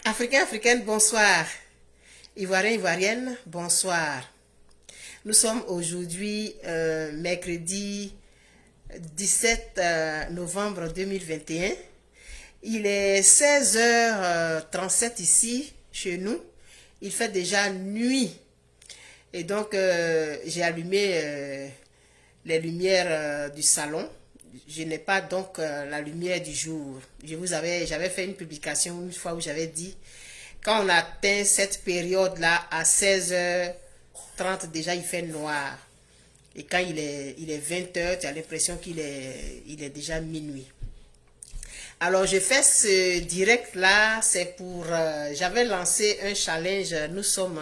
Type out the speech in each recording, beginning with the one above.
Africains, Africaines, bonsoir. Ivoiriens, Ivoiriennes, bonsoir. Nous sommes aujourd'hui mercredi 17 novembre 2021. Il est 16h37 ici, chez nous. Il fait déjà nuit. Et donc, j'ai allumé les lumières du salon. Je n'ai pas donc la lumière du jour. J'avais fait une publication une fois où j'avais dit, quand on atteint cette période-là, à 16h30, déjà il fait noir. Et quand il est 20h, tu as l'impression qu'il est déjà minuit. Alors, je fais ce direct-là, c'est pour... j'avais lancé un challenge, nous sommes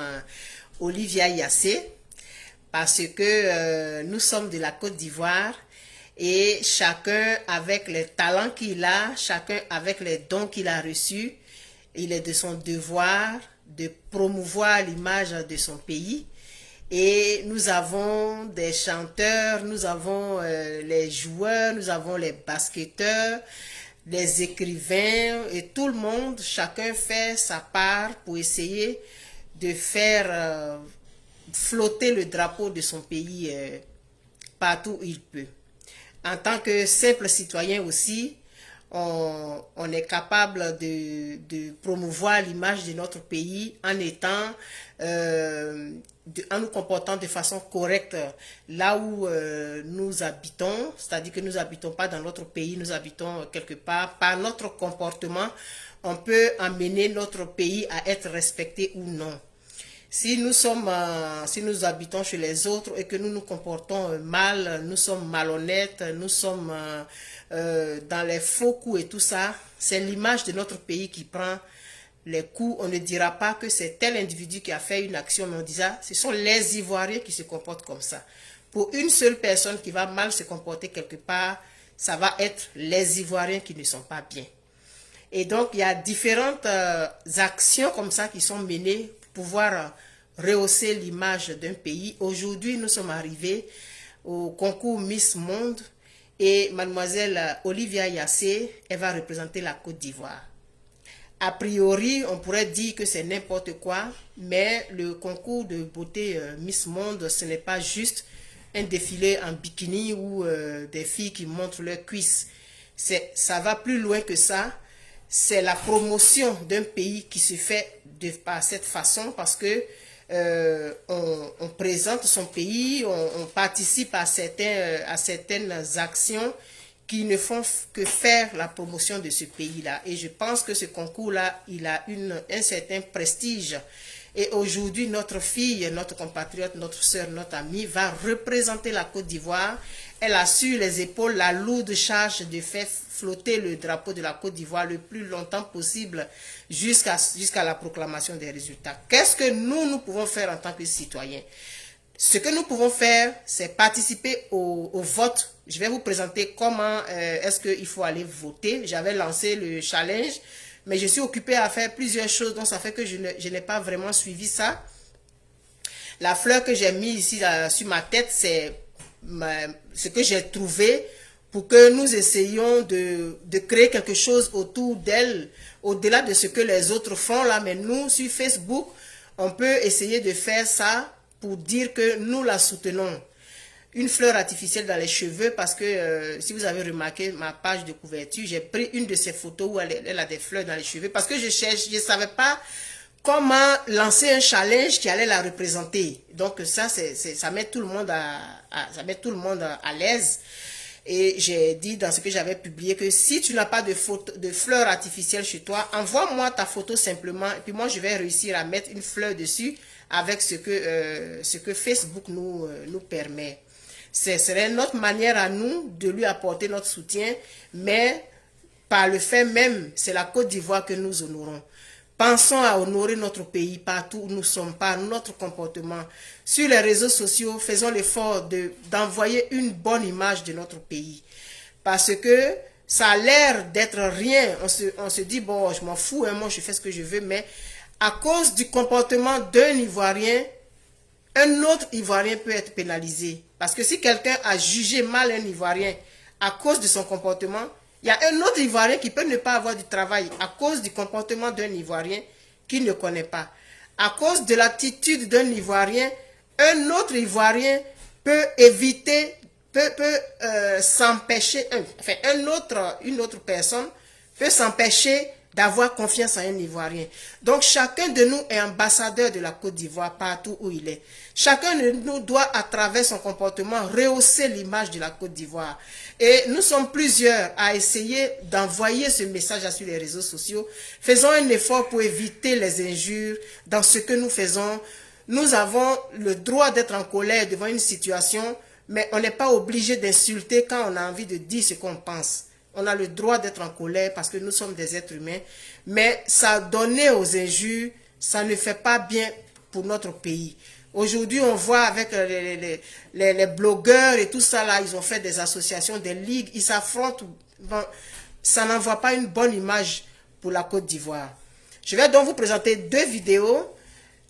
Olivia Yassé, parce que nous sommes de la Côte d'Ivoire, et chacun avec les talents qu'il a, chacun avec les dons qu'il a reçus, il est de son devoir de promouvoir l'image de son pays. Et nous avons des chanteurs, nous avons les joueurs, nous avons les basketteurs, les écrivains, et tout le monde, chacun fait sa part pour essayer de faire flotter le drapeau de son pays partout où il peut. En tant que simple citoyen aussi, on est capable de promouvoir l'image de notre pays en étant, en nous comportant de façon correcte là où nous habitons, c'est-à-dire que nous n'habitons pas dans notre pays, nous habitons quelque part. Par notre comportement, on peut amener notre pays à être respecté ou non. Si nous habitons chez les autres et que nous nous comportons mal, nous sommes malhonnêtes, nous sommes dans les faux coups et tout ça, c'est l'image de notre pays qui prend les coups. On ne dira pas que c'est tel individu qui a fait une action, mais on dira ce sont les Ivoiriens qui se comportent comme ça. Pour une seule personne qui va mal se comporter quelque part, ça va être les Ivoiriens qui ne sont pas bien. Et donc, il y a différentes actions comme ça qui sont menées pour pouvoir rehausser l'image d'un pays. Aujourd'hui, nous sommes arrivés au concours Miss Monde et mademoiselle Olivia Yassé, elle va représenter la Côte d'Ivoire. A priori, on pourrait dire que c'est n'importe quoi, mais le concours de beauté Miss Monde, ce n'est pas juste un défilé en bikini ou des filles qui montrent leurs cuisses. Ça va plus loin que ça. C'est la promotion d'un pays qui se fait par cette façon parce que on présente son pays, on participe à certaines actions qui ne font que faire la promotion de ce pays-là. Et je pense que ce concours-là, il a un certain prestige. Et aujourd'hui, notre fille, notre compatriote, notre soeur, notre amie va représenter la Côte d'Ivoire. Elle a sur les épaules la lourde charge de faire flotter le drapeau de la Côte d'Ivoire le plus longtemps possible jusqu'à la proclamation des résultats. Qu'est-ce que nous pouvons faire en tant que citoyens? Ce que nous pouvons faire, c'est participer au vote. Je vais vous présenter comment est-ce qu'il faut aller voter. J'avais lancé le challenge, mais je suis occupée à faire plusieurs choses, donc ça fait que je n'ai pas vraiment suivi ça. La fleur que j'ai mise ici sur ma tête, c'est ce que j'ai trouvé pour que nous essayions de créer quelque chose autour d'elle, au-delà de ce que les autres font là. Mais nous, sur Facebook, on peut essayer de faire ça pour dire que nous la soutenons. Une fleur artificielle dans les cheveux parce que si vous avez remarqué ma page de couverture, j'ai pris une de ces photos où elle a des fleurs dans les cheveux parce que je ne savais pas comment lancer un challenge qui allait la représenter. Donc ça met tout le monde à l'aise. Et j'ai dit dans ce que j'avais publié que si tu n'as pas de fleurs artificielles chez toi, envoie-moi ta photo simplement et puis moi je vais réussir à mettre une fleur dessus avec ce que Facebook nous permet. Ce serait notre manière à nous de lui apporter notre soutien, mais par le fait même, c'est la Côte d'Ivoire que nous honorons. Pensons à honorer notre pays partout où nous sommes, par notre comportement. Sur les réseaux sociaux, faisons l'effort d'envoyer une bonne image de notre pays. Parce que ça a l'air d'être rien. On se dit, bon, je m'en fous, hein, moi je fais ce que je veux, mais à cause du comportement d'un Ivoirien, un autre Ivoirien peut être pénalisé. Parce que si quelqu'un a jugé mal un Ivoirien à cause de son comportement, Il y a un autre Ivoirien qui peut ne pas avoir du travail à cause du comportement d'un Ivoirien qu'il ne connaît pas. À cause de l'attitude d'un Ivoirien, un autre Ivoirien peut éviter, peut s'empêcher, enfin une autre personne peut s'empêcher d'avoir confiance en un Ivoirien. Donc chacun de nous est ambassadeur de la Côte d'Ivoire partout où il est. Chacun de nous doit, à travers son comportement, rehausser l'image de la Côte d'Ivoire. Et nous sommes plusieurs à essayer d'envoyer ce message sur les réseaux sociaux. Faisons un effort pour éviter les injures dans ce que nous faisons. Nous avons le droit d'être en colère devant une situation, mais on n'est pas obligé d'insulter quand on a envie de dire ce qu'on pense. On a le droit d'être en colère parce que nous sommes des êtres humains, mais ça donner aux injures, ça ne fait pas bien pour notre pays. Aujourd'hui, on voit avec les blogueurs et tout ça, là, ils ont fait des associations, des ligues, ils s'affrontent. Bon, ça n'envoie pas une bonne image pour la Côte d'Ivoire. Je vais donc vous présenter deux vidéos.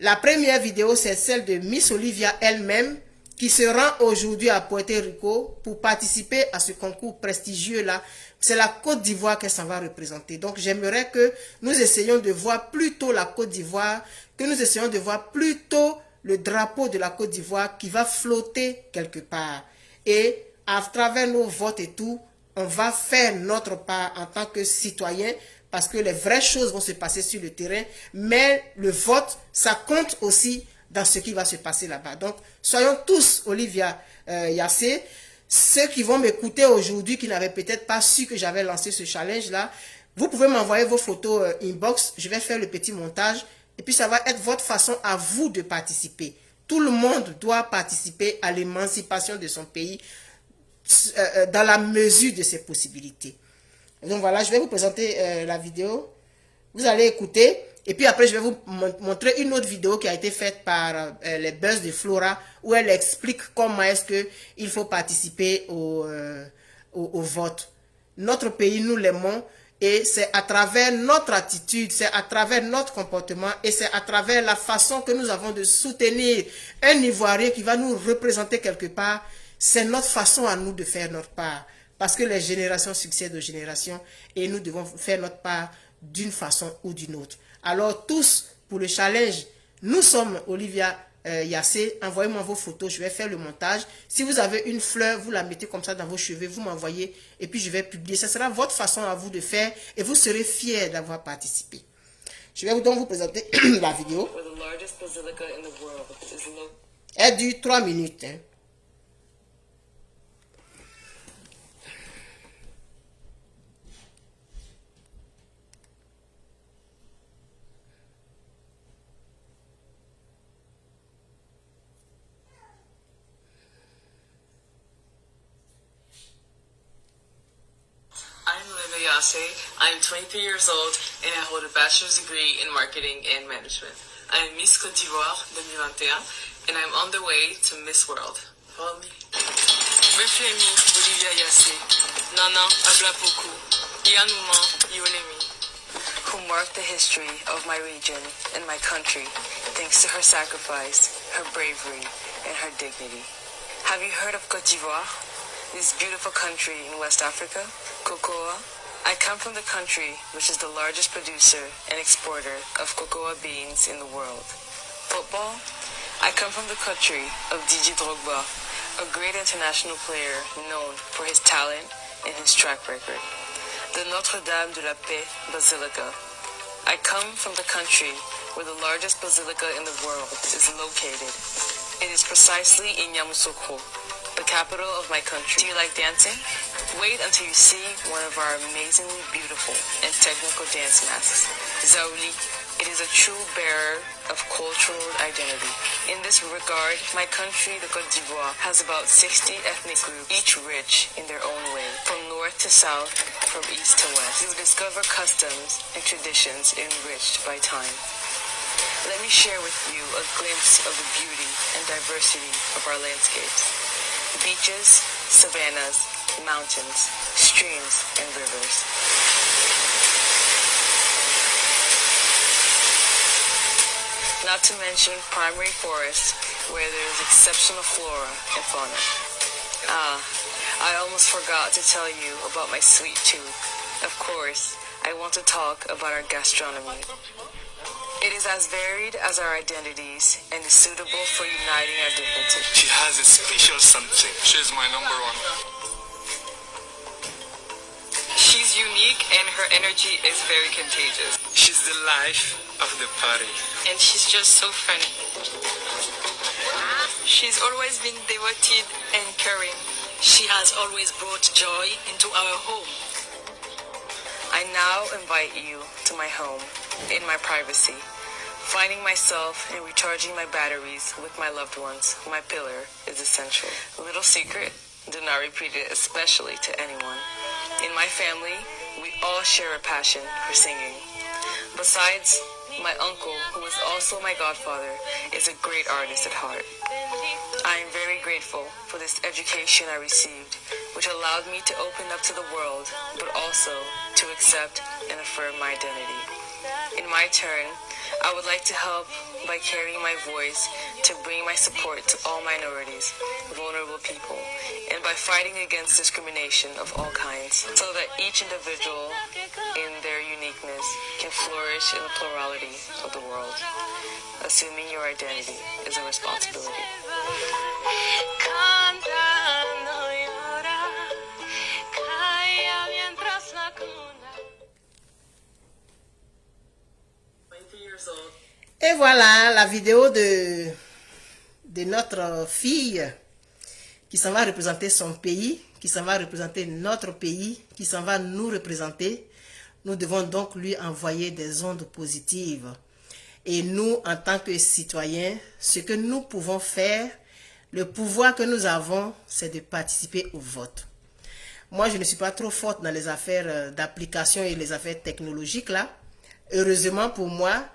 La première vidéo, c'est celle de Miss Olivia elle-même, qui se rend aujourd'hui à Puerto Rico pour participer à ce concours prestigieux-là. C'est la Côte d'Ivoire qu'elle s'en va représenter. Donc, j'aimerais que nous essayions de voir plutôt la Côte d'Ivoire, que nous essayions de voir plutôt le drapeau de la Côte d'Ivoire qui va flotter quelque part. Et à travers nos votes et tout, on va faire notre part en tant que citoyen parce que les vraies choses vont se passer sur le terrain, mais le vote, ça compte aussi dans ce qui va se passer là-bas. Donc, soyons tous Olivia Yassé. Ceux qui vont m'écouter aujourd'hui, qui n'avaient peut-être pas su que j'avais lancé ce challenge-là, vous pouvez m'envoyer vos photos inbox. Je vais faire le petit montage. Et puis, ça va être votre façon à vous de participer. Tout le monde doit participer à l'émancipation de son pays dans la mesure de ses possibilités. Donc, voilà, je vais vous présenter la vidéo. Vous allez écouter. Et puis après, je vais vous montrer une autre vidéo qui a été faite par les Buzz de Flora, où elle explique comment est-ce qu'il faut participer au vote. Notre pays, nous l'aimons, et c'est à travers notre attitude, c'est à travers notre comportement, et c'est à travers la façon que nous avons de soutenir un Ivoirien qui va nous représenter quelque part. C'est notre façon à nous de faire notre part. Parce que les générations succèdent aux générations, et nous devons faire notre part d'une façon ou d'une autre. Alors tous, pour le challenge, nous sommes Olivia Yassé. Envoyez-moi vos photos, je vais faire le montage. Si vous avez une fleur, vous la mettez comme ça dans vos cheveux, vous m'envoyez et puis je vais publier. Ce sera votre façon à vous de faire et vous serez fiers d'avoir participé. Je vais donc vous présenter la vidéo. Elle dure 3 minutes. Hein. I'm Olivia Yassé. I'm 23 years old and I hold a bachelor's degree in marketing and management. I am Miss Côte d'Ivoire 2021 and I'm on the way to Miss World. Follow me. Reflemi Olivia Yassé. Nana Ablapoku. Yanuma Yolemi. Who marked the history of my region and my country thanks to her sacrifice, her bravery, and her dignity. Have you heard of Côte d'Ivoire? This beautiful country in West Africa, cocoa. I come from the country which is the largest producer and exporter of cocoa beans in the world. Football. I come from the country of Didier Drogba, a great international player known for his talent and his track record. The Notre-Dame de la Paix Basilica. I come from the country where the largest basilica in the world is located. It is precisely in Yamoussoukro, the capital of my country. Do you like dancing? Wait until you see one of our amazingly beautiful and technical dance masks. Zaouli. It is a true bearer of cultural identity. In this regard, my country, the Côte d'Ivoire, has about 60 ethnic groups, each rich in their own way. From north to south, from east to west, you will discover customs and traditions enriched by time. Let me share with you a glimpse of the beauty and diversity of our landscapes. Beaches, savannas, mountains, streams, and rivers. Not to mention primary forests where there is exceptional flora and fauna. I almost forgot to tell you about my sweet tooth. Of course, I want to talk about our gastronomy. It is as varied as our identities and is suitable for uniting our differences. She has a special something. She's my number one. She's unique and her energy is very contagious. She's the life of the party. And she's just so funny. She's always been devoted and caring. She has always brought joy into our home. I now invite you to my home, in my privacy, finding myself and recharging my batteries with my loved ones. My pillar is essential. A little secret, do not repeat it, especially to anyone. In my family, we all share a passion for singing. Besides, my uncle, who is also my godfather, is a great artist at heart. I am very grateful for this education I received, which allowed me to open up to the world, but also to accept and affirm my identity. In my turn, I would like to help by carrying my voice to bring my support to all minorities, vulnerable people, and by fighting against discrimination of all kinds, so that each individual in their uniqueness can flourish in the plurality of the world. Assuming your identity is a responsibility. Et voilà la vidéo de notre fille qui s'en va représenter son pays, qui s'en va représenter notre pays, qui s'en va nous représenter. Nous devons donc lui envoyer des ondes positives. Et nous, en tant que citoyens, ce que nous pouvons faire, le pouvoir que nous avons, c'est de participer au vote. Moi, je ne suis pas trop forte dans les affaires d'application et les affaires technologiques là. Heureusement pour moi,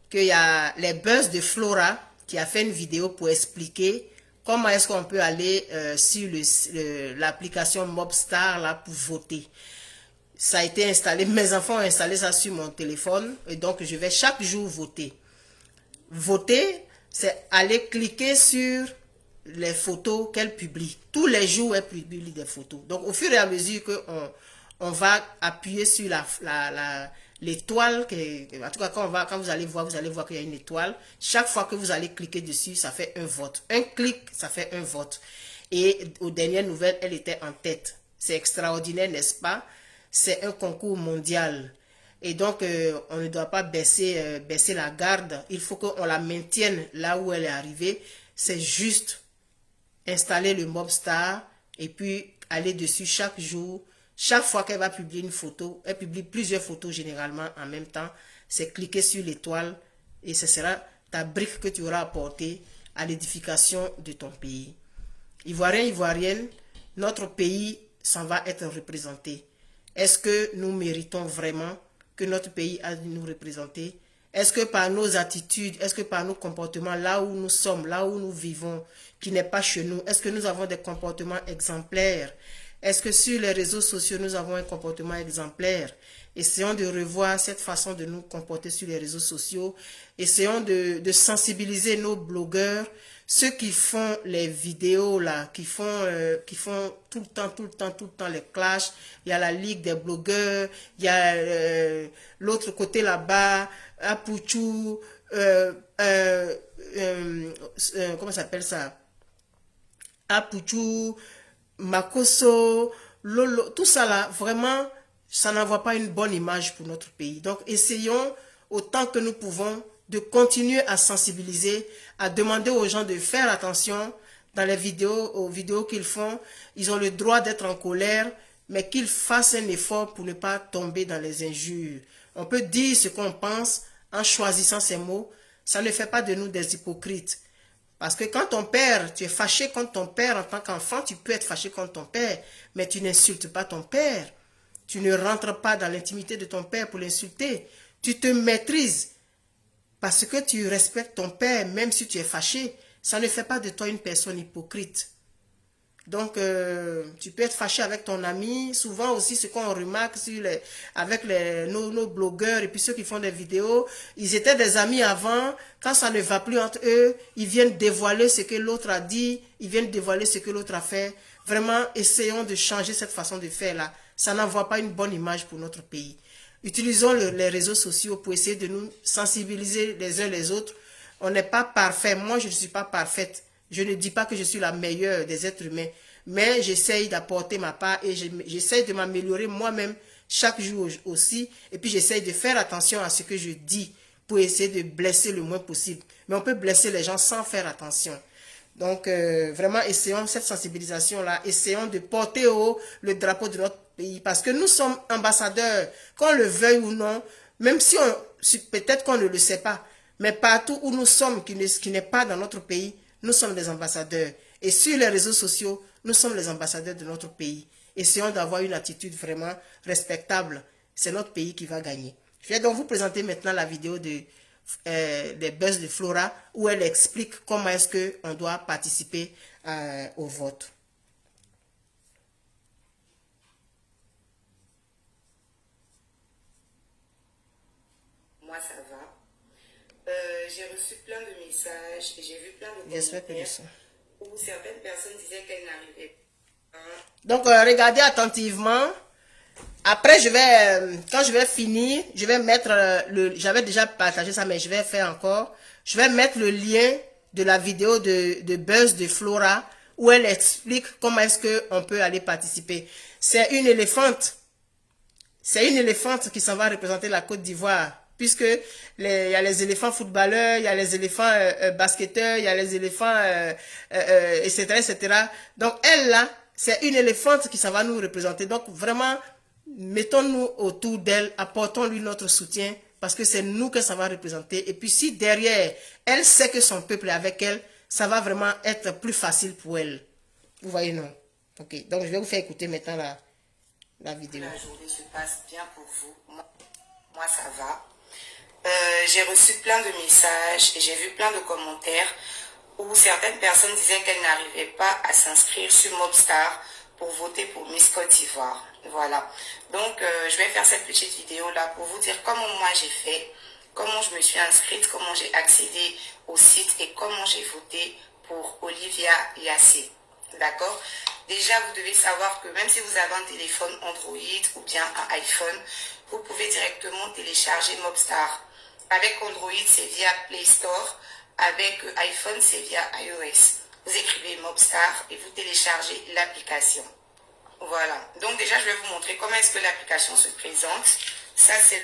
qu'il y a les buzz de Flora qui a fait une vidéo pour expliquer comment est-ce qu'on peut aller sur l'application Mobstar là pour voter. Ça a été installé, mes enfants ont installé ça sur mon téléphone et donc je vais chaque jour voter. Voter, c'est aller cliquer sur les photos qu'elle publie. Tous les jours, elle publie des photos. Donc, au fur et à mesure qu'on va appuyer sur l'étoile, en tout cas, quand vous allez voir qu'il y a une étoile. Chaque fois que vous allez cliquer dessus, ça fait un vote. Un clic, ça fait un vote. Et aux dernières nouvelles, elle était en tête. C'est extraordinaire, n'est-ce pas? C'est un concours mondial. Et donc, on ne doit pas baisser la garde. Il faut qu'on la maintienne là où elle est arrivée. C'est juste installer le Mobstar et puis aller dessus chaque jour. Chaque fois qu'elle va publier une photo, elle publie plusieurs photos généralement en même temps. C'est cliquer sur l'étoile et ce sera ta brique que tu auras apportée à l'édification de ton pays. Ivoiriens, Ivoiriennes, notre pays s'en va être représenté. Est-ce que nous méritons vraiment que notre pays a nous représenter? Est-ce que par nos attitudes, est-ce que par nos comportements, là où nous sommes, là où nous vivons, qui n'est pas chez nous, est-ce que nous avons des comportements exemplaires? Est-ce que sur les réseaux sociaux, nous avons un comportement exemplaire? Essayons de revoir cette façon de nous comporter sur les réseaux sociaux. Essayons de sensibiliser nos blogueurs, ceux qui font les vidéos là, qui font tout le temps les clashs. Il y a la Ligue des blogueurs, il y a l'autre côté là-bas, Apuchu, comment ça s'appelle ça? Apuchu, Makoso, Lolo, tout ça là, vraiment, ça n'envoie pas une bonne image pour notre pays. Donc, essayons autant que nous pouvons de continuer à sensibiliser, à demander aux gens de faire attention dans les vidéos, aux vidéos qu'ils font. Ils ont le droit d'être en colère, mais qu'ils fassent un effort pour ne pas tomber dans les injures. On peut dire ce qu'on pense en choisissant ces mots. Ça ne fait pas de nous des hypocrites. Parce que quand ton père, tu es fâché contre ton père en tant qu'enfant, tu peux être fâché contre ton père, mais tu n'insultes pas ton père. Tu ne rentres pas dans l'intimité de ton père pour l'insulter. Tu te maîtrises parce que tu respectes ton père, même si tu es fâché. Ça ne fait pas de toi une personne hypocrite. Donc, tu peux être fâché avec ton ami. Souvent aussi, ce qu'on remarque avec nos blogueurs et puis ceux qui font des vidéos, ils étaient des amis avant. Quand ça ne va plus entre eux, ils viennent dévoiler ce que l'autre a dit. Ils viennent dévoiler ce que l'autre a fait. vraiment, essayons de changer cette façon de faire là. Ça n'envoie pas une bonne image pour notre pays. Utilisons les réseaux sociaux pour essayer de nous sensibiliser les uns les autres. On n'est pas parfait. Moi, je ne suis pas parfaite. Je ne dis pas que je suis la meilleure des êtres humains. Mais j'essaye d'apporter ma part et j'essaye de m'améliorer moi-même chaque jour aussi. Et puis, j'essaye de faire attention à ce que je dis pour essayer de blesser le moins possible. Mais on peut blesser les gens sans faire attention. Donc, vraiment, essayons cette sensibilisation-là. Essayons de porter haut le drapeau de notre pays. Parce que nous sommes ambassadeurs, qu'on le veuille ou non, même si peut-être qu'on ne le sait pas. Mais partout où nous sommes, qui n'est pas dans notre pays, nous sommes des ambassadeurs. Et sur les réseaux sociaux, nous sommes les ambassadeurs de notre pays. Essayons d'avoir une attitude vraiment respectable. C'est notre pays qui va gagner. Je vais donc vous présenter maintenant la vidéo des buzz de Flora où elle explique comment est-ce qu'on doit participer au vote. Moi, ça va. J'ai reçu plein de messages et j'ai vu plein de commentaires où certaines personnes disaient qu'elles n'arrivaient pas. Donc, regardez attentivement. Après, quand je vais finir, je vais mettre j'avais déjà partagé ça, mais je vais faire encore. Je vais mettre le lien de la vidéo de Buzz de Flora où elle explique comment est-ce qu'on peut aller participer. C'est une éléphante. C'est une éléphante qui s'en va représenter la Côte d'Ivoire. Puisque il y a les éléphants footballeurs, il y a les éléphants basketteurs, il y a les éléphants, etc., etc. Donc, elle, là, c'est une éléphante qui s'en va nous représenter. Donc, vraiment, mettons-nous autour d'elle, apportons-lui notre soutien, parce que c'est nous que ça va représenter. Et puis, si derrière, elle sait que son peuple est avec elle, ça va vraiment être plus facile pour elle. Vous voyez, non? Ok, donc je vais vous faire écouter maintenant la vidéo. La journée se passe bien pour vous. Moi ça va. J'ai reçu plein de messages et j'ai vu plein de commentaires où certaines personnes disaient qu'elles n'arrivaient pas à s'inscrire sur Mobstar pour voter pour Miss Côte d'Ivoire. Voilà. Donc, je vais faire cette petite vidéo-là pour vous dire comment moi j'ai fait, comment je me suis inscrite, comment j'ai accédé au site et comment j'ai voté pour Olivia Yassé. D'accord? Déjà, vous devez savoir que même si vous avez un téléphone Android ou bien un iPhone, vous pouvez directement télécharger Mobstar. Avec Android, c'est via Play Store. Avec iPhone, c'est via iOS. Vous écrivez Mobstar et vous téléchargez l'application. Voilà. Donc déjà, je vais vous montrer comment est-ce que l'application se présente. Ça, c'est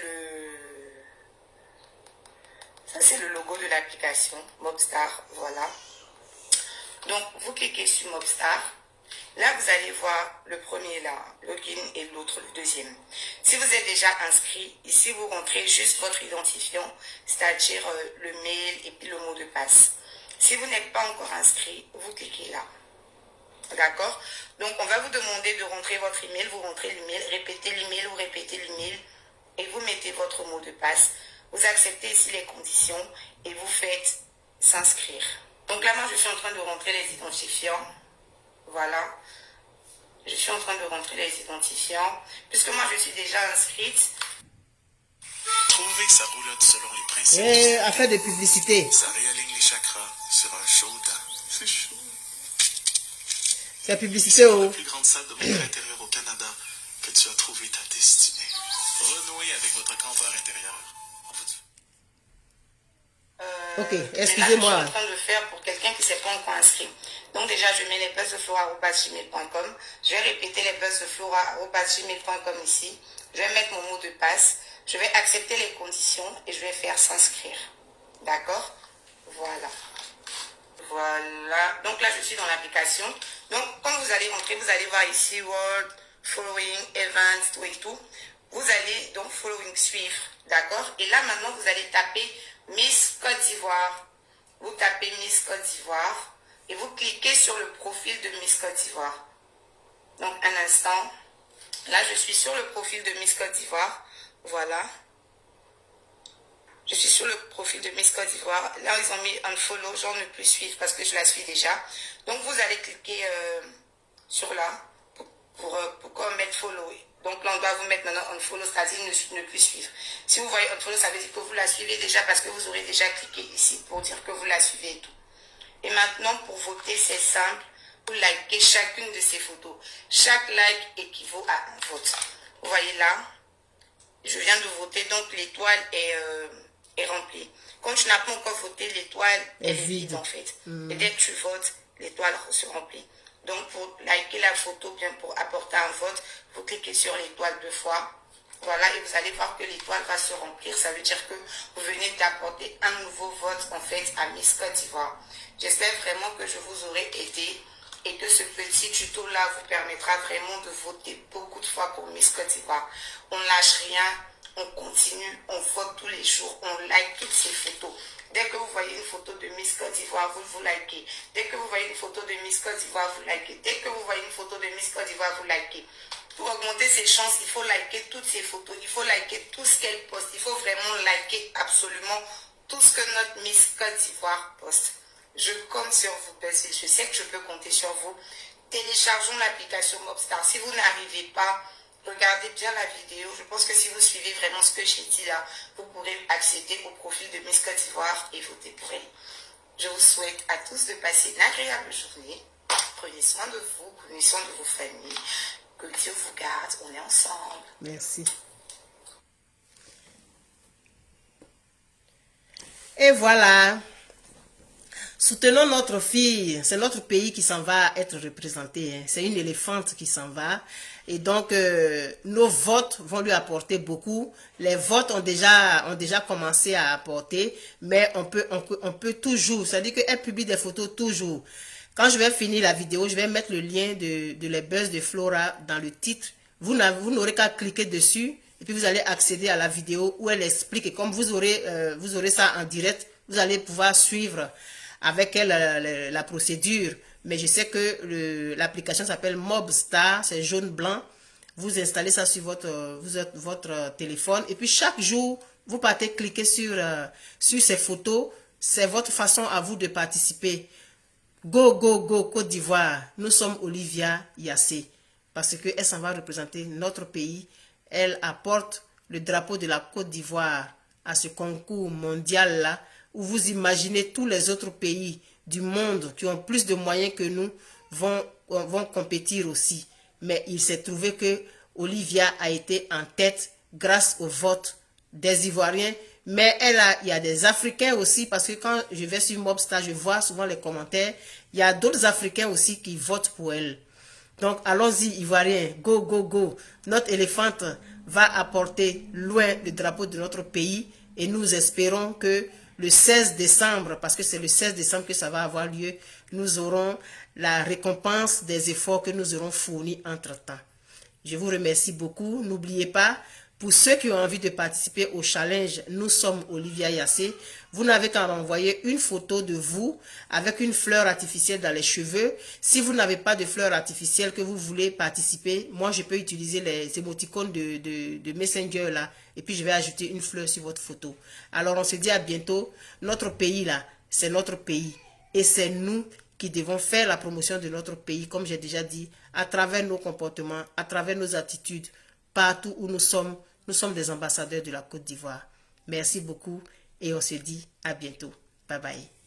le logo de l'application Mobstar. Voilà. Donc, vous cliquez sur Mobstar. Là, vous allez voir le premier là, login, et l'autre, le deuxième. Si vous êtes déjà inscrit, ici, vous rentrez juste votre identifiant, c'est-à-dire le mail et puis le mot de passe. Si vous n'êtes pas encore inscrit, vous cliquez là. D'accord? Donc, on va vous demander de rentrer votre email, vous rentrez l'email, répétez l'email, vous répétez l'email et vous mettez votre mot de passe. Vous acceptez ici les conditions et vous faites s'inscrire. Donc là, moi, je suis en train de rentrer les identifiants. Voilà. Je suis en train de rentrer les identifiants. Puisque moi, je suis déjà inscrite. Trouver sa roulotte selon les principes. Et affaire de publicité. Ça réaligne les chakras sur un show temps. C'est chaud. C'est la publicité au... La plus grande salle de votre intérieur au Canada que tu as trouvé ta destinée. Renouez avec votre grandeur intérieure. Ok, excusez-moi. Je suis en train de faire pour quelqu'un qui ne s'est pas encore inscrit. Donc déjà, je mets les buzzsdeflora@gmail.com. Je vais répéter les buzzsdeflora@gmail.com ici. Je vais mettre mon mot de passe. Je vais accepter les conditions et je vais faire s'inscrire. D'accord? Voilà. Voilà. Donc là, je suis dans l'application. Donc, quand vous allez rentrer, vous allez voir ici World, Following, Events, tout et tout. Vous allez donc Following suivre. D'accord? Et là, maintenant, vous allez taper Miss Côte d'Ivoire. Vous tapez Miss Côte d'Ivoire et vous cliquez sur le profil de Miss Côte d'Ivoire. Donc, un instant. Là, je suis sur le profil de Miss Côte d'Ivoire. Voilà. Je suis sur le profil de Miss Côte d'Ivoire. Là, ils ont mis unfollow, genre ne plus suivre parce que je la suis déjà. Donc, vous allez cliquer sur là pour mettre follow. Donc là, on doit vous mettre maintenant unfollow, c'est-à-dire ne plus suivre. Si vous voyez unfollow, ça veut dire que vous la suivez déjà parce que vous aurez déjà cliqué ici pour dire que vous la suivez et tout. Et maintenant, pour voter, c'est simple. vous likez chacune de ces photos. Chaque like équivaut à un vote. Vous voyez là, je viens de voter, donc l'étoile est remplie. Comme tu n'as pas encore voté, l'étoile est vide en fait. Et dès que tu votes, l'étoile se remplit. Donc pour liker la photo, bien pour apporter un vote, vous cliquez sur l'étoile 2 fois. Voilà, et vous allez voir que l'étoile va se remplir. Ça veut dire que vous venez d'apporter un nouveau vote en fait à Miss Côte d'Ivoire. J'espère vraiment que je vous aurai aidé et que ce petit tuto-là vous permettra vraiment de voter beaucoup de fois pour Miss Côte d'Ivoire. On ne lâche rien, on continue, on vote tous les jours, on like toutes ces photos. Dès que vous voyez une photo de Miss Côte d'Ivoire, vous likez. Dès que vous voyez une photo de Miss Côte d'Ivoire, vous likez. Dès que vous voyez une photo de Miss Côte d'Ivoire, vous likez. Pour augmenter ses chances, il faut liker toutes ces photos. Il faut liker tout ce qu'elle poste. Il faut vraiment liker absolument tout ce que notre Miss Côte d'Ivoire poste. Je compte sur vous, parce que je sais que je peux compter sur vous. Téléchargeons l'application Mobstar. Si vous n'arrivez pas, regardez bien la vidéo. Je pense que si vous suivez vraiment ce que j'ai dit là, vous pourrez accéder au profil de Miss Côte d'Ivoire et voter pour elle. Je vous souhaite à tous de passer une agréable journée. Prenez soin de vous, prenez soin de vos familles. Que Dieu vous garde, on est ensemble. Merci. Et voilà. Soutenons notre fille. C'est notre pays qui s'en va être représenté. Hein. C'est une éléphante qui s'en va. Et donc, nos votes vont lui apporter beaucoup. Les votes ont déjà commencé à apporter. Mais on peut toujours. C'est-à-dire qu'elle publie des photos toujours. Quand je vais finir la vidéo, je vais mettre le lien de les buzz de Flora dans le titre. Vous n'aurez qu'à cliquer dessus et puis vous allez accéder à la vidéo où elle explique. Et comme vous aurez ça en direct, vous allez pouvoir suivre avec elle la procédure. Mais je sais que l'application s'appelle Mobstar, c'est jaune-blanc. Vous installez ça sur votre téléphone et puis chaque jour, vous partez cliquer sur ces photos. C'est votre façon à vous de participer. Go, go, go, Côte d'Ivoire. Nous sommes Olivia Yassé. Parce qu'elle s'en va représenter notre pays. Elle apporte le drapeau de la Côte d'Ivoire à ce concours mondial-là, où vous imaginez tous les autres pays du monde qui ont plus de moyens que nous vont compétir aussi. Mais il s'est trouvé que Olivia a été en tête grâce au vote des Ivoiriens. Mais il y a des Africains aussi, parce que quand je vais sur Mobstar, je vois souvent les commentaires. Il y a d'autres Africains aussi qui votent pour elle. Donc, allons-y, Ivoiriens, go, go, go. Notre éléphante va apporter loin le drapeau de notre pays. Et nous espérons que le 16 décembre, parce que c'est le 16 décembre que ça va avoir lieu, nous aurons la récompense des efforts que nous aurons fournis entre-temps. Je vous remercie beaucoup. N'oubliez pas, pour ceux qui ont envie de participer au challenge, nous sommes Olivia Yassé. Vous n'avez qu'à m'envoyer une photo de vous avec une fleur artificielle dans les cheveux. Si vous n'avez pas de fleur artificielle que vous voulez participer, moi je peux utiliser les émoticônes de Messenger là. Et puis je vais ajouter une fleur sur votre photo. Alors on se dit à bientôt. Notre pays là, c'est notre pays. Et c'est nous qui devons faire la promotion de notre pays, comme j'ai déjà dit, à travers nos comportements, à travers nos attitudes, partout où nous sommes des ambassadeurs de la Côte d'Ivoire. Merci beaucoup et on se dit à bientôt. Bye bye.